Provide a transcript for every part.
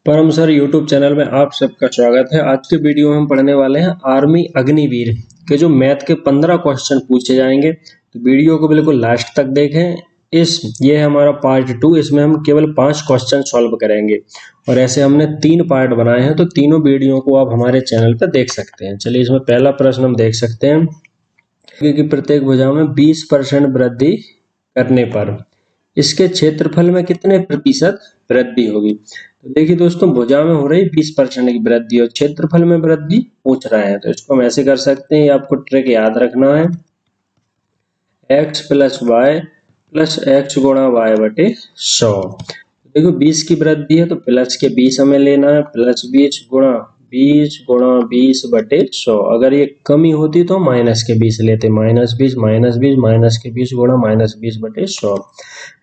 परम sir YouTube channel में आप सबका स्वागत है। आज के वीडियो में हम पढ़ने वाले हैं आर्मी अग्निवीर के जो मैथ के 15 क्वेश्चन पूछे जाएंगे। तो वीडियो को बिल्कुल लास्ट तक देखें। ये है हमारा पार्ट 2। इसमें हम केवल 5 क्वेश्चन सॉल्व करेंगे और ऐसे हमने 3 पार्ट बनाए हैं, तो तीनों वीडियो को आप हमारे चैनल पर देख सकते हैं। चलिए, इसमें पहला प्रश्न हम देख सकते हैं कि प्रत्येक भुजा में 20% वृद्धि करने पर इसके क्षेत्रफल में कितने प्रतिशत वृद्धि होगी। तो देखिए दोस्तों, भुजा में हो रही 20% की वृद्धि और क्षेत्रफल में वृद्धि पूछ रहा है, तो इसको हम ऐसे कर सकते हैं। आपको ट्रिक याद रखना है, x plus y plus x गुणा वाई बटे 100। देखो 20 की वृद्धि है तो प्लस के 20 हमें लेना है, प्लस 20 गुणा 20 बटे 100। अगर ये कमी होती तो माइनस के 20 लेते, -20 माइनस के 20 गुणा -20 बटे 100।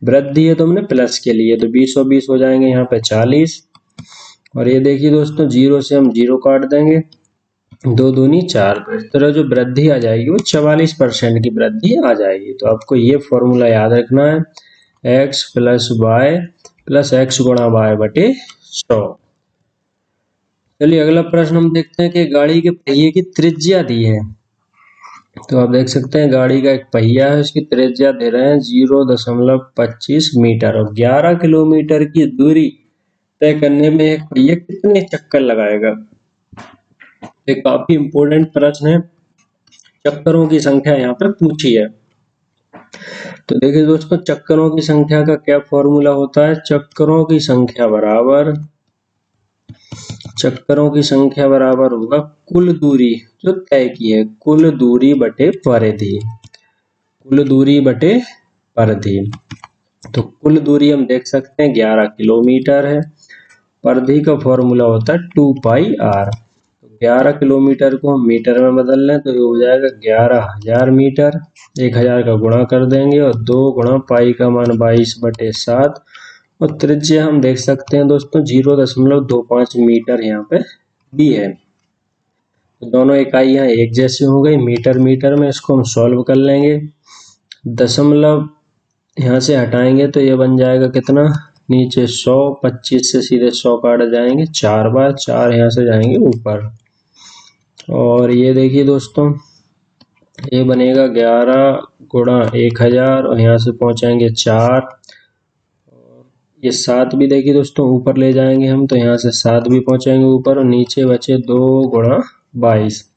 वृद्धि है तो हमने प्लस के लिए, तो 20 और 20 हो जाएंगे यहाँ पे 40। और ये देखिए दोस्तों, 0 से हम 0 काट देंगे, 2 दूनी 4। तो इस तरह जो वृद्धि आ जाएगी वो 44% की वृद्धि आ जाएगी। तो आपको ये फॉर्मूला याद रखना है, x plus y plus x गुणा वाई बटे 100। चलिए अगला प्रश्न हम देखते हैं कि गाड़ी के पहिए की त्रिज्या दी है। तो आप देख सकते हैं गाड़ी का एक पहिया है, उसकी त्रिज्या दे रहे हैं 0.25 मीटर और 11 किलोमीटर की दूरी तय करने में एक पहिया कितने चक्कर लगाएगा। एक काफी इंपॉर्टेंट प्रश्न है, चक्करों की संख्या यहाँ पे पूछी है। तो देखिए दोस्तों, चक्करों की संख्या का क्या फॉर्मूला होता है। चक्करों की संख्या बराबर होगा कुल दूरी जो तय की है, कुल दूरी बटे परिधि। तो कुल दूरी हम देख सकते हैं 11 किलोमीटर है। परिधि का फॉर्मूला होता है 2 पाई आर। 11 किलोमीटर को हम मीटर में बदल लें तो ये हो जाएगा 11,000 मीटर। 1000 का गुणा कर देंगे और 2 गुणा पाई का मान 22/7 और त्रिज्या हम देख सकते हैं दोस्तों 0.25 मीटर यहाँ पे दी है। तो दोनों इकाई यहाँ एक जैसी हो गई मीटर में। इसको हम सॉल्व कर लेंगे, दशमलव यहाँ से हटाएंगे तो ये बन जाएगा कितना, नीचे 100, 25 से सीधे 100 काट जाएंगे, 4 बार 4 यहाँ से जाएंगे ऊपर। और ये देखिए दोस्तों, ये बनेगा 11 गुणा 1000 और यहाँ से पहुंचाएंगे 4। ये 7 भी देखिए दोस्तों ऊपर ले जाएंगे हम, तो यहाँ से 7 भी पहुंचाएंगे ऊपर और नीचे बचे 2 गुणा 22।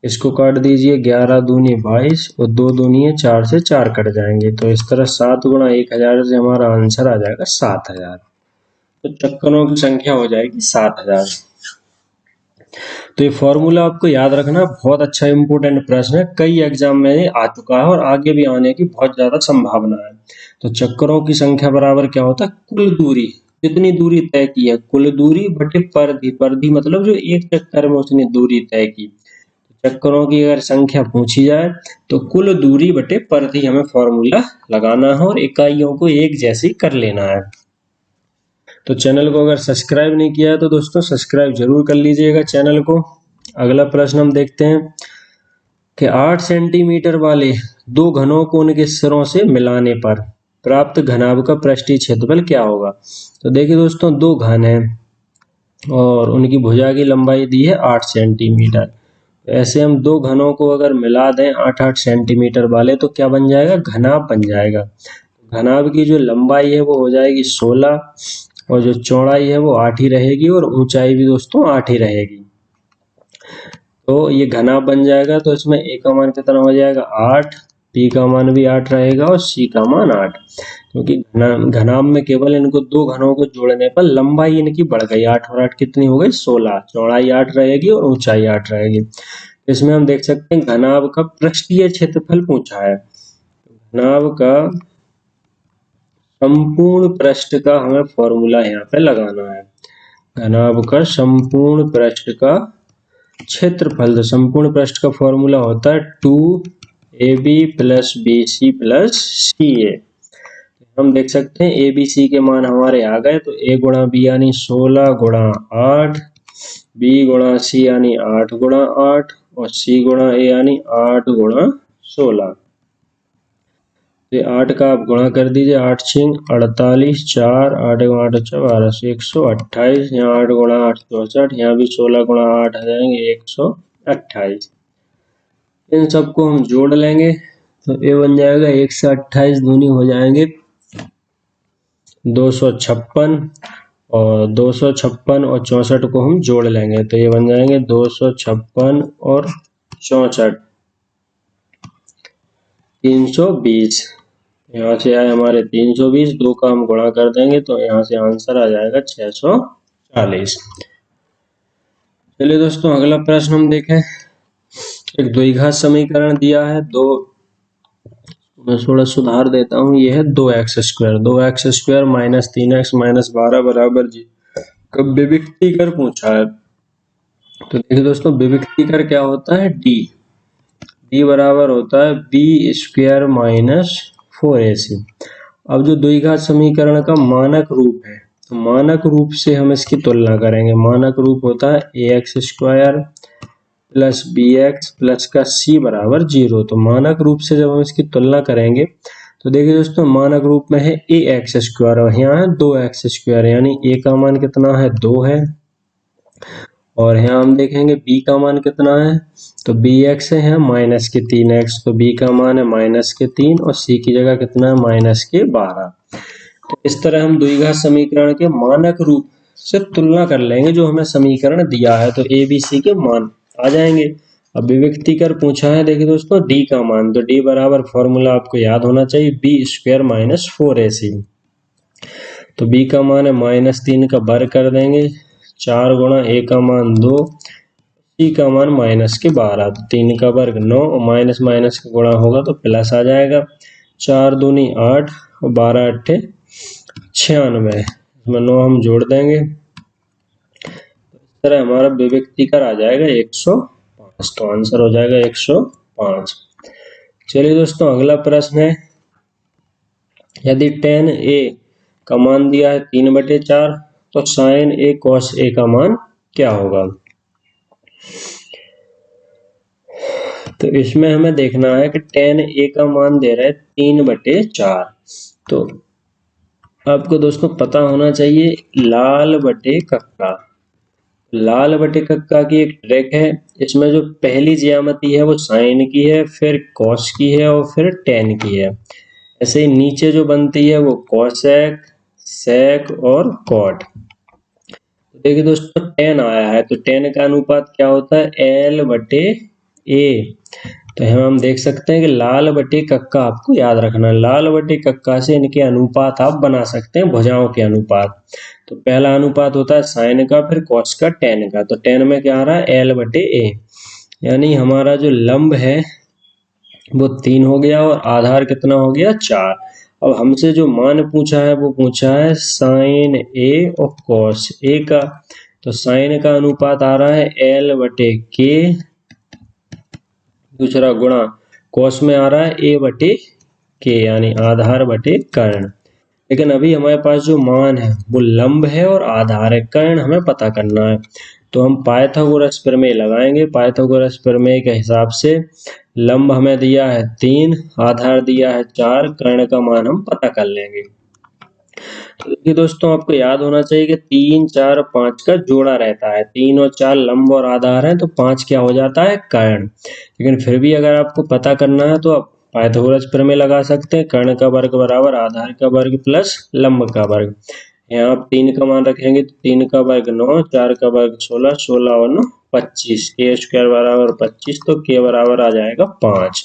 इसको काट दीजिए, 11 दूनी 22 और 2 दूनी है 4 से 4 कट जाएंगे। तो इस तरह 7 गुणा 1000 से हमारा आंसर आ जाएगा 7000। तो चक्करों की संख्या हो जाएगी 7000। तो ये फॉर्मूला आपको याद रखना, बहुत अच्छा इंपॉर्टेंट प्रश्न है, कई एग्जाम में आ चुका है और आगे भी आने की बहुत ज्यादा संभावना है। तो चक्करों की संख्या बराबर क्या होता है, कुल दूरी, जितनी दूरी तय की है, कुल दूरी बटे परिधि मतलब जो एक चक्कर में उसने दूरी तय की। चक्करों की अगर संख्या पूछी जाए तो कुल दूरी बटे परिधि हमें फॉर्मूला लगाना है और इकाइयों को एक जैसी कर लेना है। तो चैनल को अगर सब्सक्राइब नहीं किया है तो दोस्तों सब्सक्राइब जरूर कर लीजिएगा चैनल को। अगला प्रश्न हम देखते हैं कि 8 सेंटीमीटर वाले 2 घनों को उनके सिरों से मिलाने पर प्राप्त घनाभ का पृष्ठीय क्षेत्रफल क्या होगा। तो देखिए दोस्तों, 2 घन हैं और उनकी भुजा की लंबाई दी है 8 सेंटीमीटर। ऐसे हम 2 घनों को अगर मिला दें 8-8 सेंटीमीटर वाले तो क्या बन जाएगा, घनाभ बन जाएगा। घनाभ की जो लंबाई है वो हो जाएगी 16 और जो चौड़ाई है वो 8 ही रहेगी और ऊंचाई भी दोस्तों 8 ही रहेगी। तो ये घनाभ बन जाएगा। तो इसमें ए का मान कितना हो जाएगा 8, पी का मान भी 8 रहेगा और सी का मान 8, क्योंकि घनाभ में केवल इनको 2 घनों को जोड़ने पर लंबाई इनकी बढ़ गई, 8 और 8 कितनी हो गई 16, चौड़ाई 8 रहेगी और ऊंचाई 8 रहेगी। इसमें हम देख सकते हैं घनाभ का पृष्ठीय क्षेत्रफल पूछा है। घनाभ का संपूर्ण पृष्ठ का हमें फॉर्मूला यहाँ पे लगाना है। घनाभ का संपूर्ण पृष्ठ का क्षेत्रफल, तो संपूर्ण पृष्ठ का फॉर्मूला होता है 2ab plus bc plus ca। हम देख सकते हैं ए बी सी के मान हमारे आ गए, तो a गुणा b यानी 16 गुणा 8, b गुणा c यानी 8 गुणा 8 और c गुणा a यानी 8 गुणा 16। तो 8 का आप गुणा कर दीजिए, 8 6 48, 4 8 8 12 128, यहाँ 8 गुणा 8 64, यहाँ भी 16 गुणा 8 आ जाएंगे 128। इन सबको हम जोड़ लेंगे तो ये बन जाएगा 1 से 28 दूनी हो जाएंगे 256, और 256 और 64 को हम जोड़ लेंगे तो ये बन जाएंगे 256 और 64 320। यहाँ से आए हमारे 320, 2 का हम गुणा कर देंगे तो यहाँ से आंसर आ जाएगा 640। चलिए दोस्तों अगला प्रश्न हम देखें। एक द्विघात समीकरण दिया है, मैं थोड़ा सुधार देता हूँ, यह है 2x² माइनस 3x माइनस 12 बराबर जी का विविक्तीकर पूछा है। तो देखिए दोस्तों विविक्तीकर क्या होता है, d बराबर होता है b² माइनस 4ac। अब जो द्विघात समीकरण का मानक रूप है, तो मानक रूप से हम इसकी तुलना करेंगे। मानक रूप होता है ax² प्लस bx प्लस का c बराबर 0। तो मानक रूप से जब हम इसकी तुलना करेंगे तो देखिए दोस्तों मानक रूप में है ax² और यहाँ है 2x², यानी a का मान कितना है 2 है, और यहाँ हम देखेंगे b का मान कितना है, तो bx है माइनस के 3x, तो b का मान है माइनस के 3 और c की जगह कितना है माइनस के 12। तो इस तरह हम द्विघात समीकरण के मानक रूप से तुलना कर लेंगे जो हमें समीकरण दिया है, तो a b c के मान आ जाएंगे। अब विविक्तीकर पूछा है, देखिए दोस्तों d का मान, तो d बराबर फॉर्मूला आपको याद होना चाहिए b² माइनस 4ac। तो b का मान है -3 का वर्ग कर देंगे, 4 गुणा a का मान 2, c का मान माइनस के 12, तो 3 का वर्ग 9 और माइनस माइनस का गुणा होगा तो प्लस आ जाएगा, 4 दूनी 8 और 12 अट्ठे 96, इसमें 9 हम जोड़ देंगे, इस तरह हमारा विविक्तीकर आ जाएगा 105। तो आंसर हो जाएगा 105। चलिए दोस्तों अगला प्रश्न है, यदि tan a का मान दिया है 3/4 तो sin a cos a का मान क्या होगा। तो इसमें हमें देखना है कि tan a का मान दे रहा है 3/4, तो आपको दोस्तों पता होना चाहिए लाल बटे कक्का। लाल बटे कक्का की एक ट्रिक है, इसमें जो पहली ज्यामिति है वो साइन की है, फिर कॉस की है और फिर टेन की है। ऐसे ही नीचे जो बनती है वो कॉसेक, सेक और कॉट। देखिए दोस्तों टेन आया है तो टेन का अनुपात क्या होता है, एल बटे ए। तो हम देख सकते हैं कि लाल बटे कक्का आपको याद रखना है। लाल बटे कक्का से इनके अनुपात आप बना सकते हैं, भुजाओं के अनुपात। तो पहला अनुपात होता है साइन का, फिर कॉस का, टेन का। तो टेन में क्या आ रहा है, एल बटे ए, यानी हमारा जो लंब है वो 3 हो गया और आधार कितना हो गया 4। अब हमसे जो मान पूछा है वो पूछा है साइन ए और कॉस ए का। तो साइन का अनुपात आ रहा है एल बटे के, दूसरा गुणा कॉस में आ रहा है ए बटे के, यानी आधार बटे कर्ण। लेकिन अभी हमारे पास जो मान है वो लंब है और आधार है, कर्ण हमें पता करना है। तो हम पाइथागोरस प्रमेय लगाएंगे। पाइथागोरस प्रमेय के हिसाब से लंब हमें दिया है 3, आधार दिया है 4, कर्ण का मान हम पता कर लेंगे। तो देखिए दोस्तों आपको याद होना चाहिए कि 3 4 5 का जोड़ा रहता है। 3 और 4 लंब और आधार है तो 5 क्या हो जाता है, कर्ण। लेकिन फिर भी अगर आपको पता करना है तो आप पाइथागोरस प्रमेय लगा सकते हैं। कर्ण का वर्ग बराबर आधार का वर्ग प्लस लंब का वर्ग। यहाँ आप 3 का मान रखेंगे तो 3 का वर्ग 9, 4 का वर्ग 16, 16 और 9 25, k² बराबर 25, तो k बराबर आ जाएगा 5।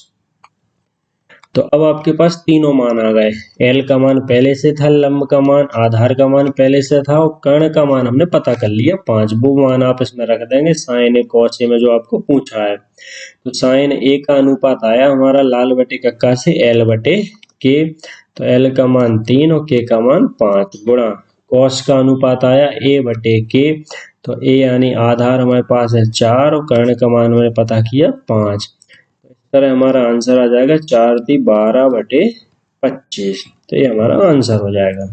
तो अब आपके पास तीनों मान आ गए। एल का मान पहले से था, लंब का मान, आधार का मान पहले से था और कर्ण का मान हमने पता कर लिया 5। वो मान आप इसमें रख देंगे साइन ए कॉस ए में जो आपको पूछा है। तो साइन ए का अनुपात आया हमारा लाल बटे कक्का से एल बटे के। तो एल का मान 3 और के का मान 5 गुणा कॉस का अनुपात आया ए बटे के। तो ए यानी आधार हमारे पास है 4 और कर्ण का मान हमने पता किया 5। तरह हमारा आंसर आ जाएगा 4 × 12 / 25। तो ये हमारा आंसर हो जाएगा।